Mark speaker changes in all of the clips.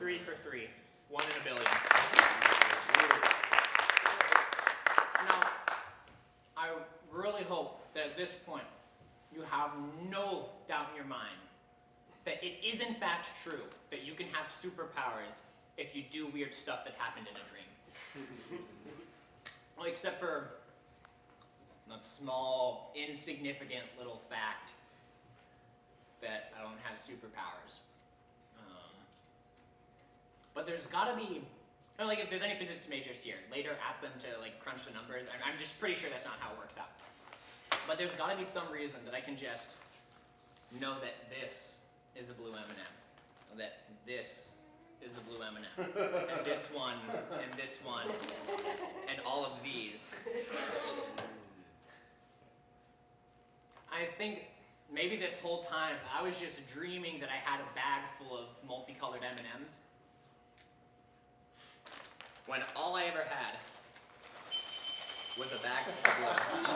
Speaker 1: 3 for 3. 1 in a billion. Now, I really hope that at this point you have no doubt in your mind that it is in fact true that you can have superpowers if you do weird stuff that happened in a dream. Well, except for a small, insignificant little fact that I don't have superpowers. But there's gotta be, like if there's any physics majors here, later ask them to like crunch the numbers. I'm just pretty sure that's not how it works out. But there's gotta be some reason that I can just know that this is a blue M&M, that this is a blue M&M, and this one, and all of these. I think maybe this whole time I was just dreaming that I had a bag full of multicolored M&Ms, when all I ever had was a bag full of blue.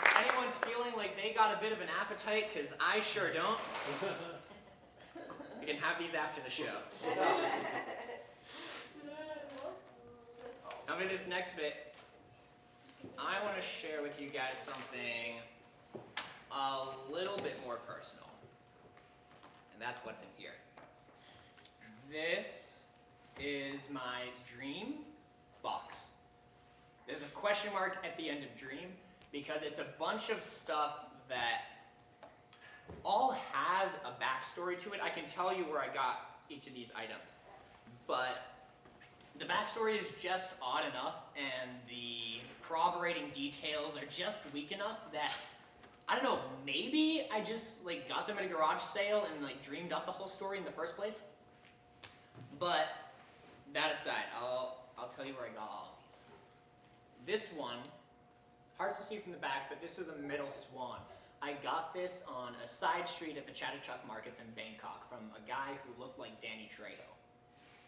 Speaker 1: If anyone's feeling like they got a bit of an appetite, because I sure don't, you can have these after the show. Now for this next bit, I want to share with you guys something a little bit more personal. And that's what's in here. This is my dream box. There's a question mark at the end of dream because it's a bunch of stuff that all has a backstory to it. I can tell you where I got each of these items, but the backstory is just odd enough and the corroborating details are just weak enough that, I don't know, maybe I just like got them at a garage sale and like dreamed up the whole story in the first place. But that aside, I'll tell you where I got all of these. This one, hard to see from the back, but this is a metal swan. I got this on a side street at the Chatuchak markets in Bangkok from a guy who looked like Danny Trejo.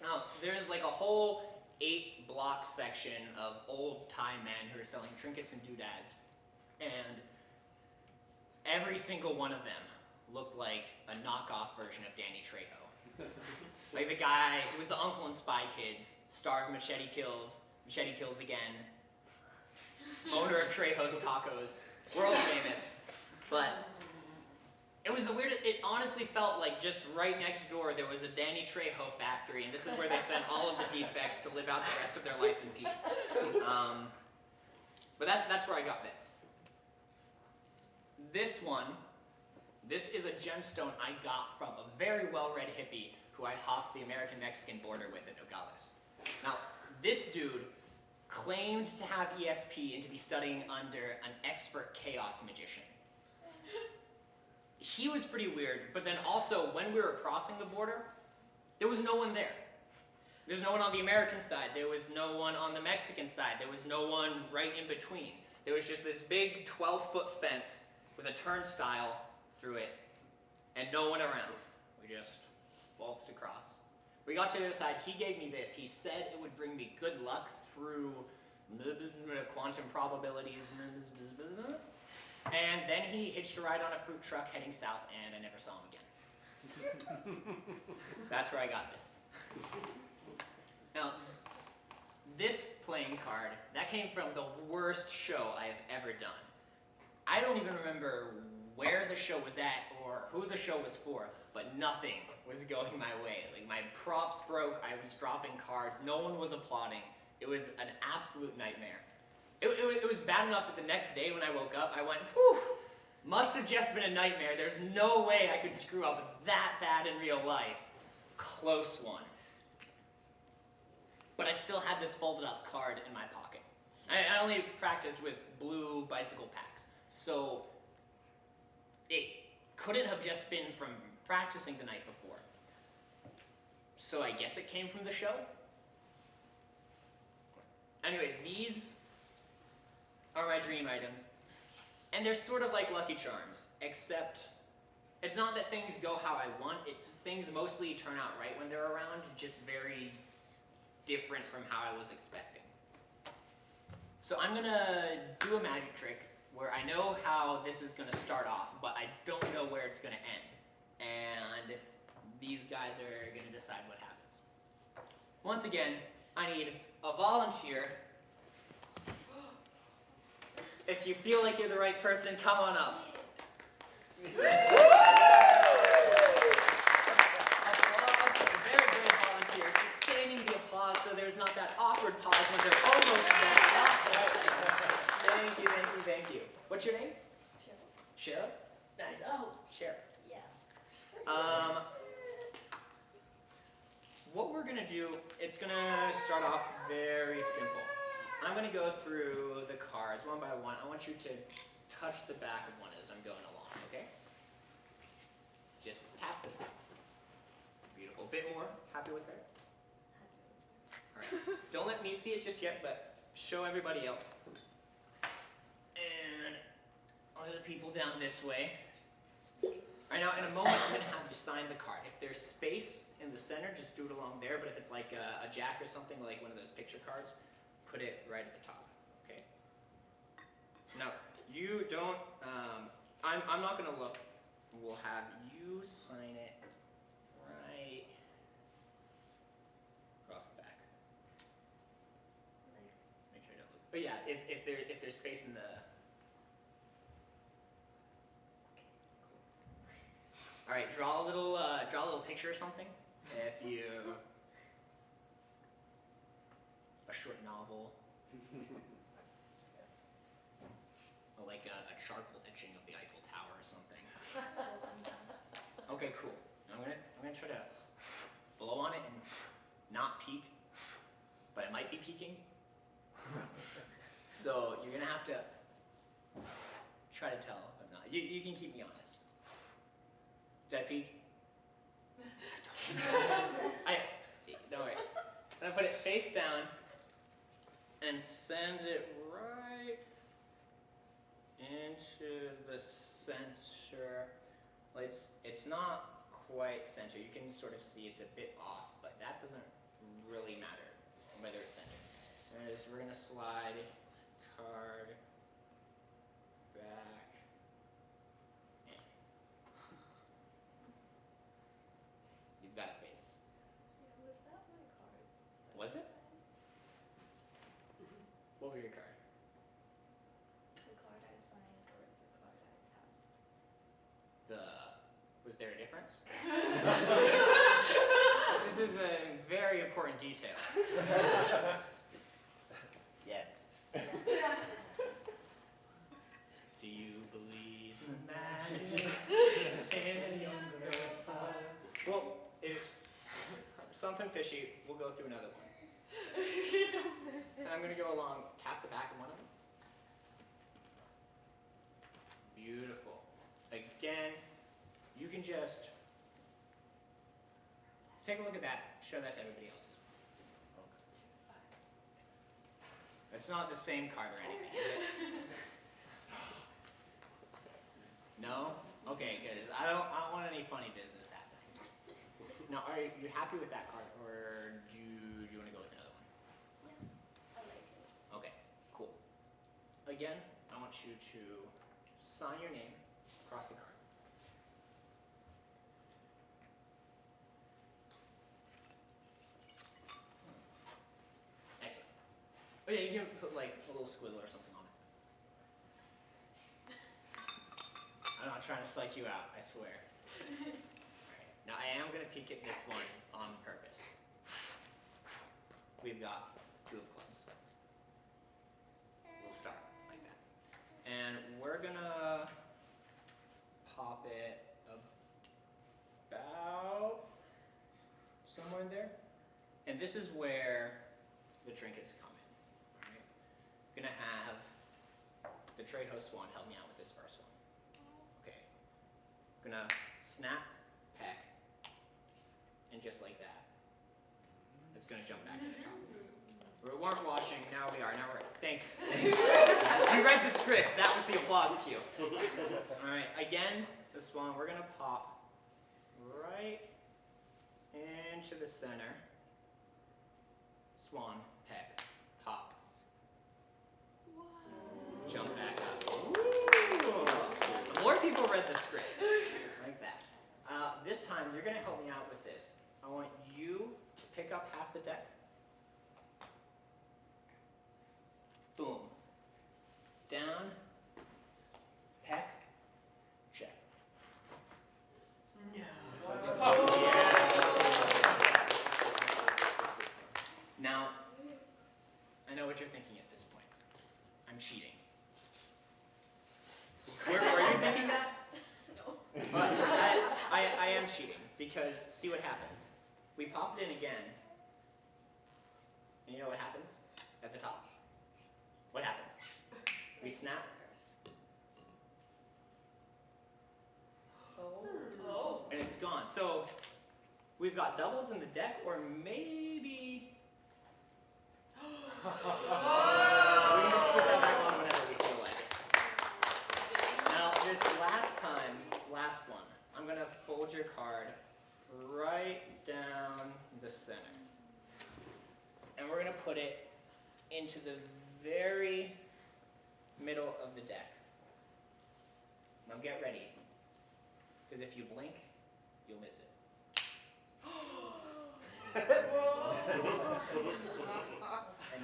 Speaker 1: Now, there's like a whole 8-block section of old Thai men who are selling trinkets and doodads, and every single one of them looked like a knockoff version of Danny Trejo. Like the guy who was the uncle in Spy Kids, star of Machete Kills Again, owner of Trejo's Tacos, world famous. But it was the weirdest, it honestly felt like just right next door there was a Danny Trejo factory, and this is where they sent all of the defects to live out the rest of their life in peace. But that's where I got this. This one, this is a gemstone I got from a very well-read hippie who I hopped the American-Mexican border with at Nogales. Now, this dude claimed to have ESP and to be studying under an expert chaos magician. He was pretty weird, but then also when we were crossing the border, there was no one there. There's no one on the American side, there was no one on the Mexican side, there was no one right in between. There was just this big 12-foot fence with a turnstile through it, and no one around. We just waltzed across. We got to the other side, he gave me this. He said it would bring me good luck through quantum probabilities, and then he hitched a ride on a fruit truck heading south, and I never saw him again. That's where I got this. Now, this playing card, that came from the worst show I have ever done. I don't even remember where the show was at or who the show was for, but nothing was going my way. Like, my props broke, I was dropping cards, no one was applauding. It was an absolute nightmare. It was bad enough that the next day when I woke up, I went, whew, must have just been a nightmare. There's no way I could screw up that bad in real life. Close one. But I still had this folded up card in my pocket. I only practiced with blue bicycle packs, so it couldn't have just been from practicing the night before. So I guess it came from the show? Anyways, these are my dream items, and they're sort of like Lucky Charms, except it's not that things go how I want, it's things mostly turn out right when they're around, just very different from how I was expecting. So I'm gonna do a magic trick where I know how this is going to start off, but I don't know where it's going to end. And these guys are going to decide what happens. Once again, I need a volunteer. If you feel like you're the right person, come on up. Applause, very brave volunteer, sustaining the applause so there's not that awkward pause when they're almost there. Thank you, thank you, thank you. What's your name? Cheryl. Cheryl? Nice. Oh, Cheryl.
Speaker 2: Yeah.
Speaker 1: What we're gonna do, it's gonna start off very simple. I'm gonna go through the cards one by one. I want you to touch the back of one as I'm going along, okay? Just tap it. Beautiful. Bit more. Happy with that? All right. Don't let me see it just yet, but show everybody else. And other people down this way. All right, now in a moment, I'm gonna have you sign the card. If there's space in the center, just do it along there. But if it's like a jack or something, like one of those picture cards, put it right at the top, okay? Now, you don't, I'm not gonna look. We'll have you sign it right across the back. Make sure I don't look. But yeah, if there's space in the, all right, draw a little picture or something. If you, a short novel, or like a charcoal etching of the Eiffel Tower or something. Okay, cool. I'm gonna try to blow on it and not peek, but it might be peeking. So you're gonna have to try to tell if I'm not. You can keep me honest. Did I peek? Don't worry. I'm gonna put it face down and send it right into the center. Well, it's not quite center. You can sort of see it's a bit off, but that doesn't really matter whether it's centered. As we're gonna slide card back. You've got a face.
Speaker 2: Yeah, was that my card?
Speaker 1: Was it? What was your card?
Speaker 2: The card I signed or the card I tapped?
Speaker 1: Was there a difference? This is a very important detail. Yes. Do you believe in magic in your girl's heart? Well, if something fishy, we'll go through another one. And I'm going to go along, tap the back of one of them. Beautiful. Again, you can just take a look at that, show that to everybody else. It's not the same card or anything, is it? No? Okay, good. I don't want any funny business happening. Now, are you happy with that card, or do you want to go with another one?
Speaker 2: Yeah, I like it.
Speaker 1: Okay, cool. Again, I want you to sign your name across the card. Excellent. Oh yeah, you can put like a little squiggle or something on it. I'm not trying to psych you out, I swear. Alright, now I am going to peek at this one on purpose. We've got 2 of clubs. We'll start like that. And we're going to pop it about somewhere in there. And this is where the trinkets come in. Alright? I'm going to have the trade host Swan help me out with this first one. Okay. I'm going to snap, peck, and just like that. It's going to jump back to the top. We weren't watching, now we are. Now we're, thank you. You read the script, that was the applause cue. Alright, again, this one, we're going to pop right into the center. Swan, peck, pop.
Speaker 2: Wow.
Speaker 1: Jump back up. people read the script. Like that. This time, you're going to help me out with this. I want you to pick up half the deck. Boom. Down. Peck. Check. Now, I know what you're thinking at this point. I'm cheating. Were you thinking that?
Speaker 2: No.
Speaker 1: But I am cheating, because see what happens. We pop it in again, and you know what happens at the top? What happens? We snap.
Speaker 2: Oh.
Speaker 1: And it's gone. So we've got doubles in the deck, or maybe we can just put that back on whenever we feel like it. Now this last one, I'm gonna fold your card right down the center. And we're gonna put it into the very middle of the deck. Now get ready. Because if you blink, you'll miss it. And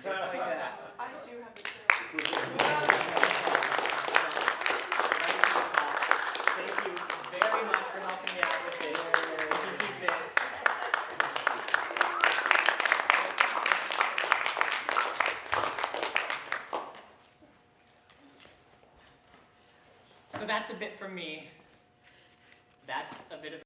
Speaker 1: just like that.
Speaker 3: I do have the
Speaker 1: Thank you very much for helping me out with this. You can keep this. So that's a bit from me. That's a bit of